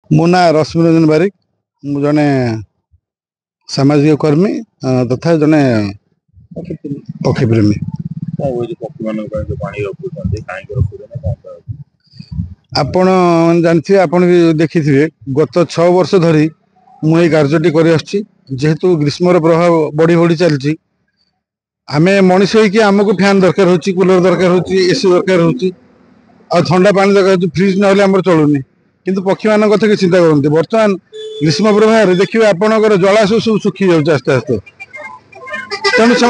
मो ना रश्मि रंजन बारिक मु जने सामाजिक कर्मी तथा जने पक्षी प्रेमी। आपण जानथिबे आपण भी देखिथिबे गत 6 वर्ष धरी मु ए कार्यटी करि आछि जेहेतु ग्रीष्मर प्रभाव बढ़ी बढ़ी चलछि आमे मनुष्य होइकि हमको फैन दरकार होछि कूलर दरकार होछि एसी दरकार होछि आ ठंडा पानी दरकार होछि फ्रिज न होले हमर चलुनी किंतु पक्षी मान कथा के चिंता करते बर्तमान ग्रीष्म प्रभाव देखिए आपणकर जलाशय सब सुखी जाऊँ आस्ते आस्ते तेणु से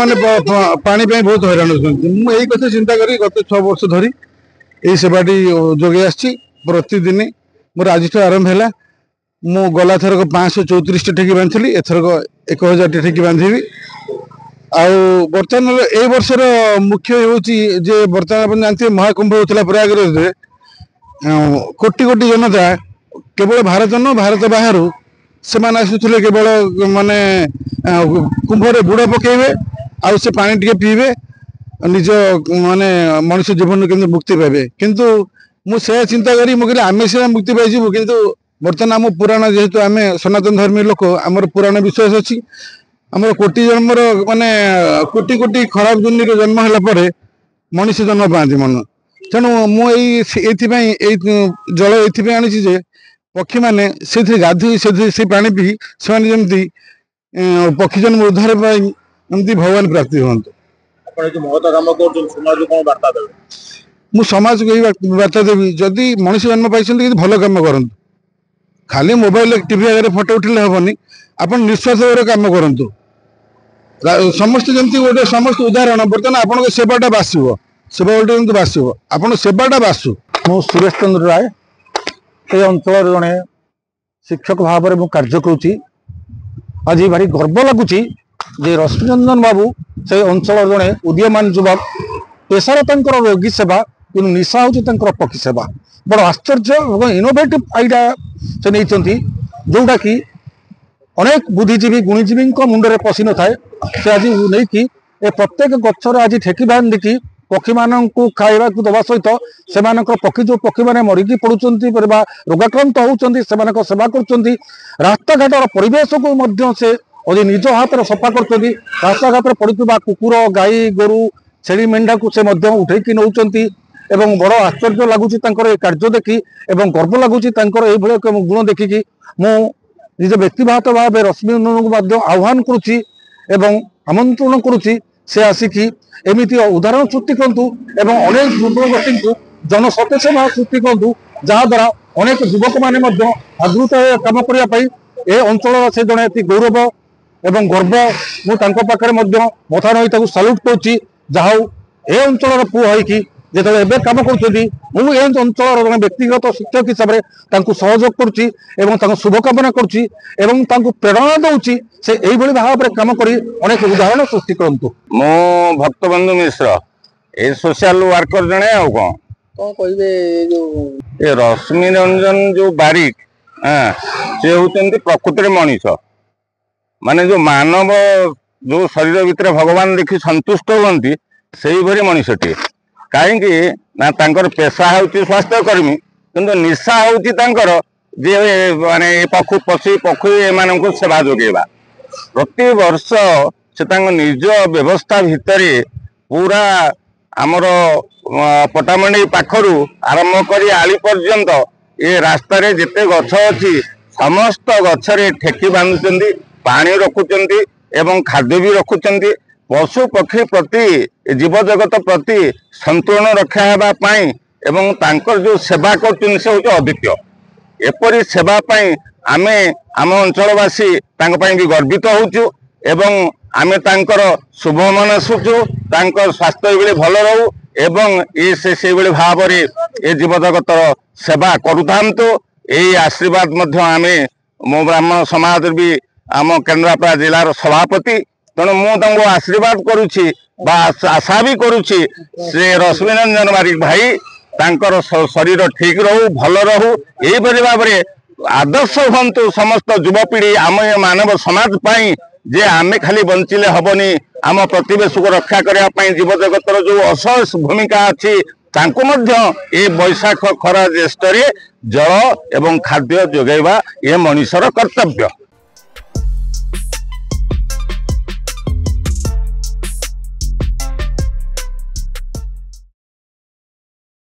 पानी बहुत हैरान होती मुझे कथा चिंता करी गत 6 वर्ष धरी यही सेवाटी जोगे आसी प्रतिदिन मोर आज आरंभ है मु गला थरक 534 ठेकी बांधि एथरक 1000 ठेकी बांधि बर्तमान ए वर्षर मुख्य हूँ बर्तमान आप जानते महाकुंभ होता प्रयागराज कोटी कोटी जनता केवल भारत न भारत बाहर से आसुले केवल माने कुंभरे बुड़ पकेबे आ से पानी टिके पीबे निज माने मनुष्य जीवन के मुक्ति पाइबे किंतु मुझे चिंता करी मुझे आम सीना मुक्ति पाइबू किंतु बर्तमान आम पुराण जेहेतु आम सनातन धर्मी लोक आमर पुराण विश्वास अच्छी आमर कोटी जन्मर माने कोटी कोटी खराब दुनिया जन्म है मनुष्य जन्म पाती मन तेणु मुझे जल ये आनी पक्षी मैंने से गाधोई से पानी पी से पक्षी जन्म उद्धार भगवान प्राप्ति हूँ मु समाज को यही बार्ता देवी जदि मनुष्य जन्म पाई भल कम करूँ खाली मोबाइल टीवी आगे फोटो उठे हेनी आप निस्वार्थ कम करूँ समस्त जमी गोटे समस्त उदाहरण बर्तमान आप सेवाटा बासव सेवा गोटे बासव आप सेवाटा बासु मु सुरेश चंद्र राय ये अंचल जड़े शिक्षक भाव में कार्य करुच्ची आज भारी गर्व लगुच रश्मिरंजन बाबू से अंचल जड़े उदीयमान युवक पेशार रोगी सेवा कि निशा हूँ पक्षी सेवा बड़ आश्चर्य और इनोवेटिव आईडिया से नहीं जोटा कि अनेक बुद्धिजीवी गुणीजीवी मुंडे पशि न थाए से आज नहीं कि प्रत्येक गचर आज ठेकी बांधिकी पक्षी मान खावा दवा सहित से पक्षी जो पक्षी मैंने मरिकी पड़ुंट रोगाक्रांत होती सेवा कर रास्ता घाटर परिवेश को से अभी निज हाथ सफा कर रास्ता घाट पड़ा कुकुर गाई गोरु छेली मेंढा को से उठेकी नौ बड़ आश्चर्य लगुच कार्य देखी गर्व लगुच गुण देखिकी मु निज व्यक्तिगत भाव रश्मिरंजन को आह्वान करुच्ची आमंत्रण करुच्ची से आसिकी एमती उदाहरण सृष्टि करूँ एवं अनेक युवगोष्ठी को जनसचेतना सृष्टि करूँ जहाद्वारा अनेक युवक मैंने आदृत कम करने ए अंचल से जड़े अति गौरव एवं गर्व मुझे मथा नई साल्यूट करुच्ची जहा ए अंचल पुओ होगी जो एवं कम कर अंचल जड़े व्यक्तिगत शिक्षक हिसाब से सहयोग करुच्ची शुभकामना करुच्ची प्रेरणा दूसरी से यही भाव में कम कर अनेक उदाहरण सृष्टि करूँ मो भक्तबंधु मिश्र ए सोशल वर्कर जड़े आ कौन कहे जो रश्मिरंजन जो बारिक से होती प्रकृति मनीष माने जो मानव जो शरीर भितर भगवान देखी संतुष्ट होती से भरी मनीषटी कहीं ना पेशा हूँ स्वास्थ्यकर्मी किंतु निशा हूँ जे माने पक्षु पक्षी पक्षी एम सेवा जोगेबा प्रति वर्ष से निज व्यवस्था भितर पूरा आमर पटामंडी पाखरु आरंभ कर आली पर्यंत ये रास्तार जिते गछ अच्छी समस्त गछरे ठेकी बांधुंट पानी रखुंट एवं खाद्य भी रखुंट पशु पक्षी प्रति जीव जगत प्रति संतुलन रक्षा होगापाई एवं तांकर जो सेवा कर अद्वितीय एपरी सेवाई आमे आम अंचलवासी भी गर्वित होचु एवं आमे तांकर शुभ मनसुचु तांकर स्वास्थ्य ये भल रहू एवं ये से भाव में ये जीव जगत सेवा करुथांतु यही आशीर्वाद मध्य आमे मो ब्राह्मण समाज भी आम केन्द्रापड़ा जिलार सभापति तेणु मुझे आशीर्वाद करुच्ची आशा भी करुच्ची से रश्मिरंजन बारिक भाई तांकर शरीर ठीक रहू भल रहू यही भाव में आदर्श हूँ समस्त युवपीढ़ी आम ये मानव समाज पाई जे आमे खाली बंचिले हबनी आम प्रतिवेश को रक्षा करने जीव जगतर जो असहस भूमिका अच्छी ତାଙ୍କୁ ମଧ୍ୟ ଏ ବୈଶାଖ ଖରା ଜ୍ୟେଷ୍ଠରେ ଜଳ ଏବଂ ଖାଦ୍ୟ ଯୋଗାଇବା ଏ ମଣିଷର କର୍ତ୍ତବ୍ୟ।